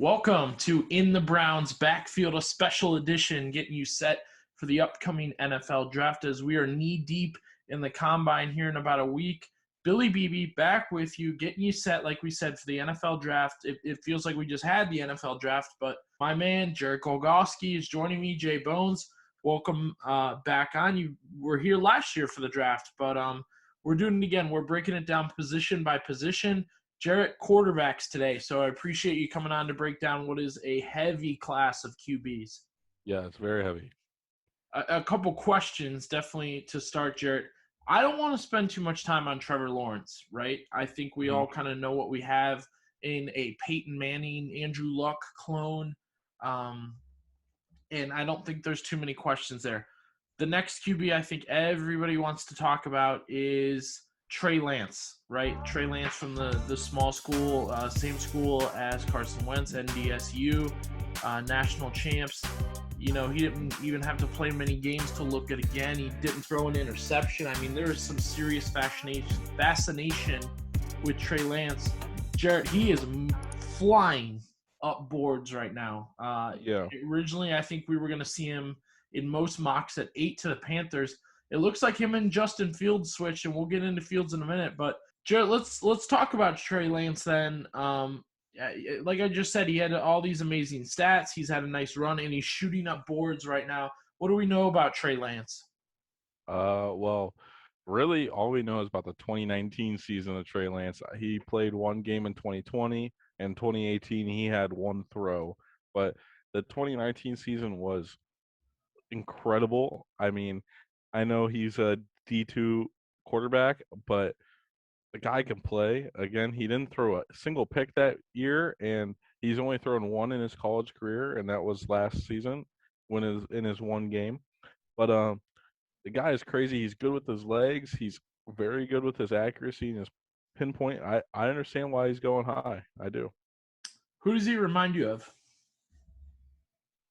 Welcome to In the Browns Backfield, a special edition, getting you set for the upcoming NFL draft as we are knee-deep in the combine here in about a week. Billy Beebe back with you, getting you set, like we said, for the NFL draft. It feels like we just had the NFL draft, but my man, Jared Golgoski, is joining me. Jay Bones, welcome back on. You were here last year for the draft, but we're doing it again. We're breaking it down position by position. Jarrett, quarterbacks today, so I appreciate you coming on to break down what is a heavy class of QBs. Yeah, it's very heavy. A couple questions, definitely, to start, Jarrett. I don't want to spend too much time on Trevor Lawrence, right? I think we all kind of know what we have in a Peyton Manning, Andrew Luck clone, and I don't think there's too many questions there. The next QB I think everybody wants to talk about is Trey Lance, right? Trey Lance from the small school, same school as Carson Wentz, NDSU, national champs. You know, he didn't even have to play many games to look good again. He didn't throw an interception. I mean, there is some serious fascination with Trey Lance. Jarrett, he is flying up boards right now. Yeah. Originally, I think we were going to see him in most mocks at 8 to the Panthers. It looks like him and Justin Fields switched, and we'll get into Fields in a minute. But Jared, let's talk about Trey Lance then. Like I just said, he had all these amazing stats. He's had a nice run, and he's shooting up boards right now. What do we know about Trey Lance? Well, really, all we know is about the 2019 season of Trey Lance. He played one game in 2020, and 2018 he had one throw. But the 2019 season was incredible. I mean, I know he's a D2 quarterback, but the guy can play. Again, he didn't throw a single pick that year, and he's only thrown one in his college career, and that was last season in his one game. But the guy is crazy. He's good with his legs. He's very good with his accuracy and his pinpoint. I understand why he's going high. I do. Who does he remind you of?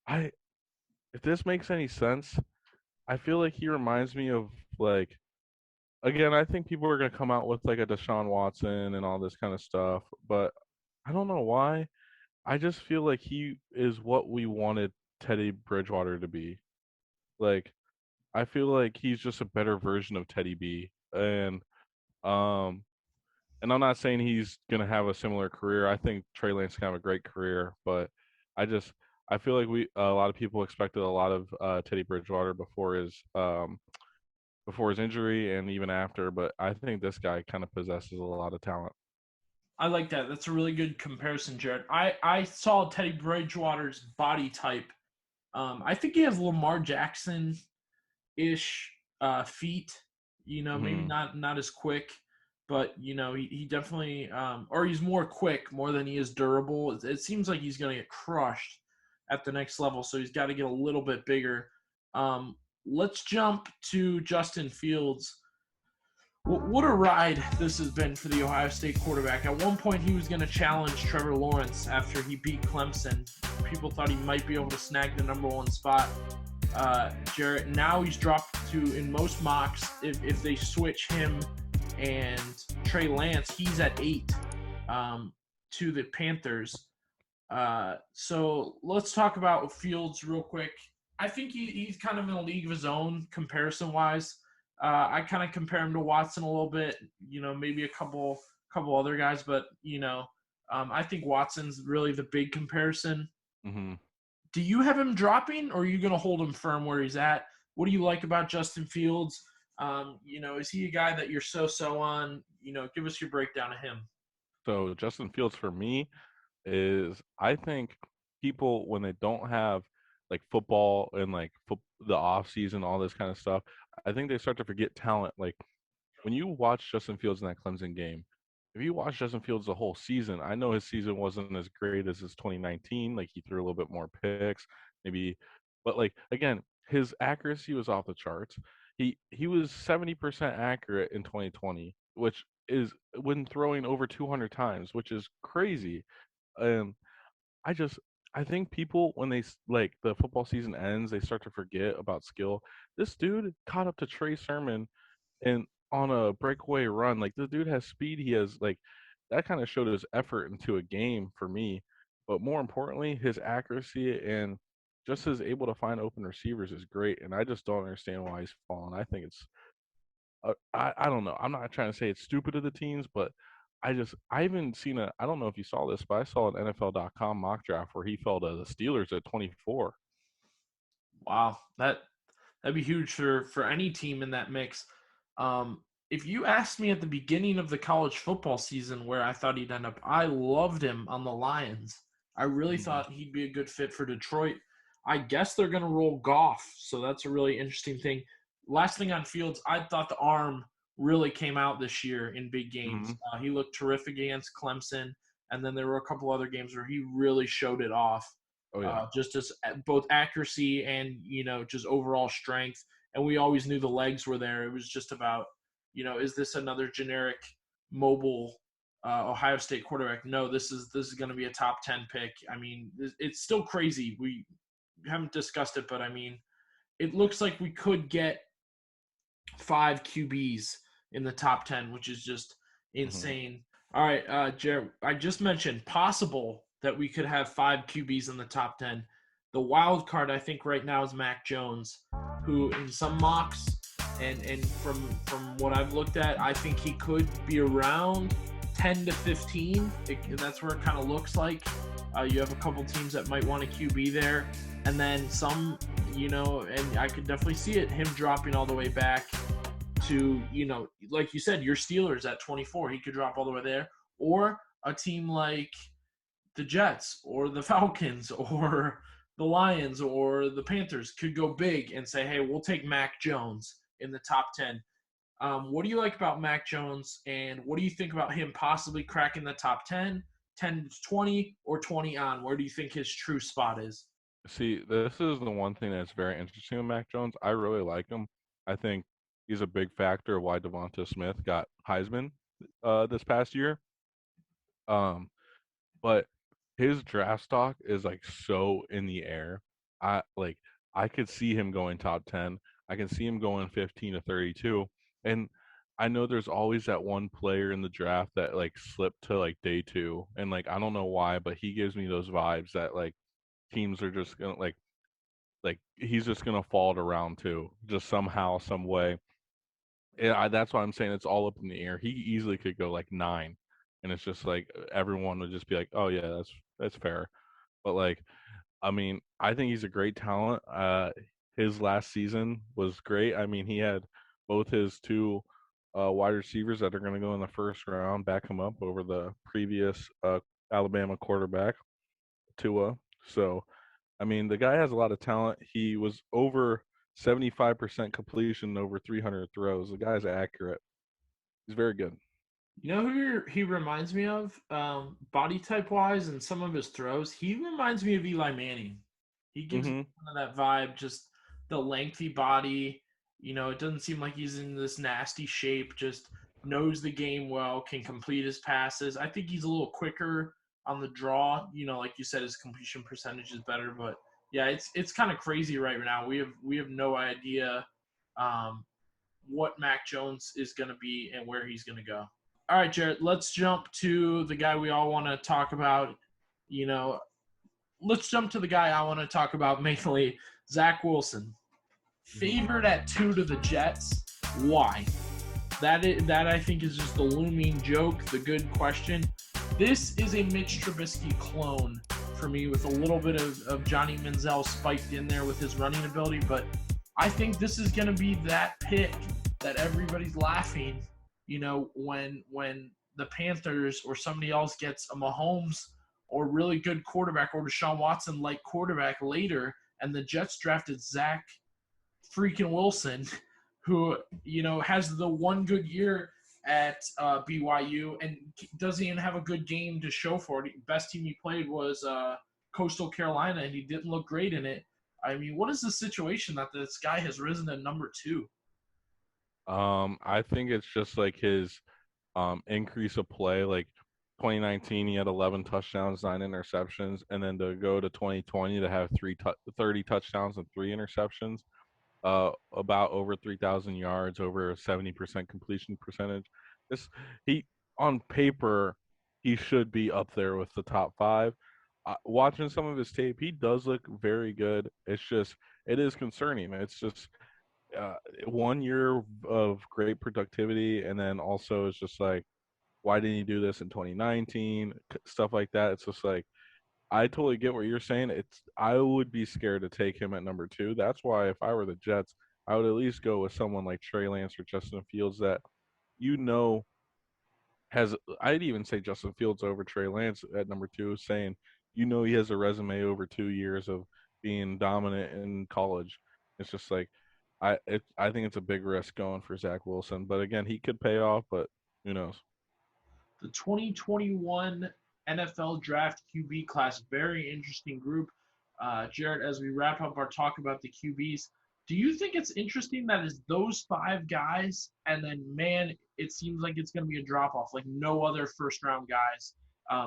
If this makes any sense, I feel like he reminds me of like again, I think people are gonna come out with like a Deshaun Watson and all this kind of stuff, but I don't know why. I just feel like he is what we wanted Teddy Bridgewater to be. Like I feel like he's just a better version of Teddy B. Um and I'm not saying he's gonna have a similar career. I think Trey Lance can have a great career, but I just I feel like a lot of people expected a lot of Teddy Bridgewater before his injury and even after, but I think this guy kind of possesses a lot of talent. I like that. That's a really good comparison, Jared. I saw Teddy Bridgewater's body type. I think he has Lamar Jackson-ish feet. You know, maybe Hmm. not as quick, but you know, he definitely or he's more quick more than he is durable. It seems like he's going to get crushed at the next level, so he's got to get a little bit bigger. Let's jump to Justin Fields. What a ride this has been for the Ohio State quarterback. At one point, he was going to challenge Trevor Lawrence after he beat Clemson. People thought he might be able to snag the number one spot. Jarrett, now he's dropped to, in most mocks, if they switch him and Trey Lance, he's at 8 to the Panthers. So let's talk about Fields real quick. I think he's kind of in a league of his own comparison-wise. I kind of compare him to Watson a little bit, you know, maybe a couple other guys, but you know, I think Watson's really the big comparison. Hmm. Do you have him dropping, or are you going to hold him firm where he's at? What do you like about Justin Fields? You know, is he a guy that you're so on? You know, give us your breakdown of him. So Justin Fields for me is I think people when they don't have like football and like the off season, all this kind of stuff, I think they start to forget talent. Like when you watch Justin Fields in that Clemson game, if you watch Justin Fields the whole season, I know his season wasn't as great as his 2019. Like he threw a little bit more picks, maybe, but like again, his accuracy was off the charts. He was 70% accurate in 2020, which is when throwing over 200 times, which is crazy. And I just I think people when like the football season ends, they start to forget about skill. This dude caught up to Trey Sermon and on a breakaway run. Like the dude has speed. He has like that kind of showed his effort into a game for me. but more importantly, his accuracy and just his able to find open receivers is great. And I just don't understand why he's fallen. I think it's I don't know. I'm not trying to say it's stupid of the teams, but I even seen a I don't know if you saw this, but I saw an NFL.com mock draft where he fell to the Steelers at 24. Wow, that'd be huge for any team in that mix. If you asked me at the beginning of the college football season where I thought he'd end up, I loved him on the Lions. I really Mhm. thought he'd be a good fit for Detroit. I guess they're going to roll Goff, so that's a really interesting thing. Last thing on Fields, I thought the arm really came out this year in big games. Mhm. He looked terrific against Clemson, and then there were a couple other games where he really showed it off, Oh yeah. just as both accuracy and just overall strength. And we always knew the legs were there. It was just about is this another generic mobile Ohio State quarterback? No, this is going to be a top 10 pick. I mean, it's still crazy. We haven't discussed it, but I mean, it looks like we could get 5 QBs in the top 10, which is just Mhm. insane. All right, Jared, I just mentioned possible that we could have 5 QBs in the top 10. The wild card, I think, right now is Mac Jones, who in some mocks and from what I've looked at, I think he could be around 10 to 15. That's where it kind of looks like. You have a couple teams that might want a QB there, and then some, and I could definitely see it him dropping all the way back to, like you said, your Steelers at 24. He could drop all the way there, or a team like the Jets or the Falcons or the Lions or the Panthers could go big and say, hey, we'll take Mac Jones in the top 10. What do you like about Mac Jones, and what do you think about him possibly cracking the top 10, 10 to 20, or 20 on? Where do you think his true spot is? See, this is the one thing that's very interesting with Mac Jones. I really like him. I think he's a big factor of why Devonta Smith got Heisman this past year. Um, but his draft stock is like so in the air. I like I could see him going top 10. I can see him going 15 to 32. And I know there's always that one player in the draft that like slipped to like day 2 and like I don't know why, but he gives me those vibes that like teams are just going to like he's just going to fall to round 2 just somehow some way. Yeah, that's why I'm saying it's all up in the air. He easily could go like 9 and it's just like everyone would just be like, "Oh yeah, that's fair." But like I mean, I think he's a great talent. His last season was great. I mean, he had both his two wide receivers that are going to go in the first round back him up over the previous Alabama quarterback, Tua. So, I mean, the guy has a lot of talent. He was over 75% completion over 300 throws. The guy's accurate. He's very good. You know who he reminds me of, body type wise, and some of his throws? He reminds me of Eli Manning. He gives me Mm-hmm. kind of that vibe, just the lengthy body. It doesn't seem like he's in this nasty shape, just knows the game well, can complete his passes. I think he's a little quicker on the draw. Like you said, his completion percentage is better, but yeah, it's kind of crazy right now. We have no idea um, what Mac Jones is going to be and where he's going to go. All right, Jared, let's jump to the guy we all want to talk about. You know, let's jump to the guy I want to talk about mainly, Zach Wilson. Mm-hmm. Favored at 2 to the Jets. Why? That I think is just the looming joke, the good question. This is a Mitch Trubisky clone for me with a little bit of Johnny Manziel spiked in there with his running ability, but I think this is going to be that pick that everybody's laughing, when the Panthers or somebody else gets a Mahomes or really good quarterback or Deshaun Watson like quarterback later, and the Jets drafted Zach freaking Wilson, who has the one good year at BYU and doesn't even have a good game to show for it. Best team he played was Coastal Carolina, and he didn't look great in it. I mean, what is the situation that this guy has risen to number 2? I think it's just like his increase of play. Like 2019, he had 11 touchdowns, 9 interceptions, and then to go to 2020 to have 30 touchdowns and 3 interceptions, about over 3,000 yards, over a 70% completion percentage. This he on paper he should be up there with the top 5. watching some of his tape, he does look very good. It's just it is concerning. It's just uh, 1 year of great productivity, and then also it's just like, why didn't you do this in 2019? Stuff like that. It's just like I totally get what you're saying. I would be scared to take him at number 2. That's why if I were the Jets, I would at least go with someone like Trey Lance or Justin Fields that you know has. I'd even say Justin Fields over Trey Lance at number 2, saying he has a resume over 2 years of being dominant in college. It's just like I think it's a big risk going for Zach Wilson, but again, he could pay off, but who knows? The 2021 NFL Draft QB class, very interesting group. Jared, as we wrap up our talk about the QBs, do you think it's interesting that it's those 5 guys, and then, man, it seems like it's going to be a drop off, like no other first round guys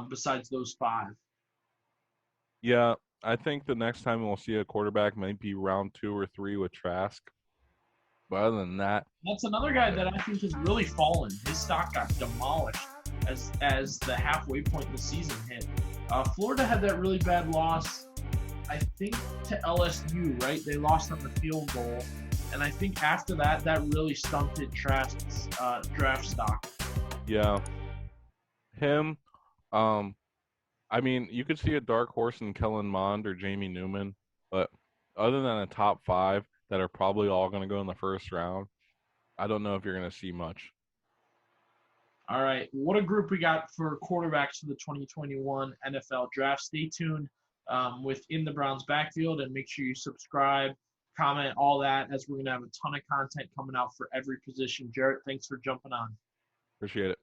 besides those 5? Yeah, I think the next time we'll see a quarterback might be round 2 or 3 with Trask. But other than that, That's another guy that I think has really fallen. His stock got demolished as the halfway point in the season hit. Florida had that really bad loss, I think, to LSU, right? They lost on the field goal. And I think after that, that really stunted Trask's draft stock. yeah, him. Um, I mean, you could see a dark horse in Kellen Mond or Jamie Newman, but other than a top 5 that are probably all going to go in the first round, I don't know if you're going to see much. All right. What a group we got for quarterbacks for the 2021 NFL draft. Stay tuned within the Browns backfield and make sure you subscribe, comment, all that, as we're going to have a ton of content coming out for every position. Jarrett, thanks for jumping on. Appreciate it.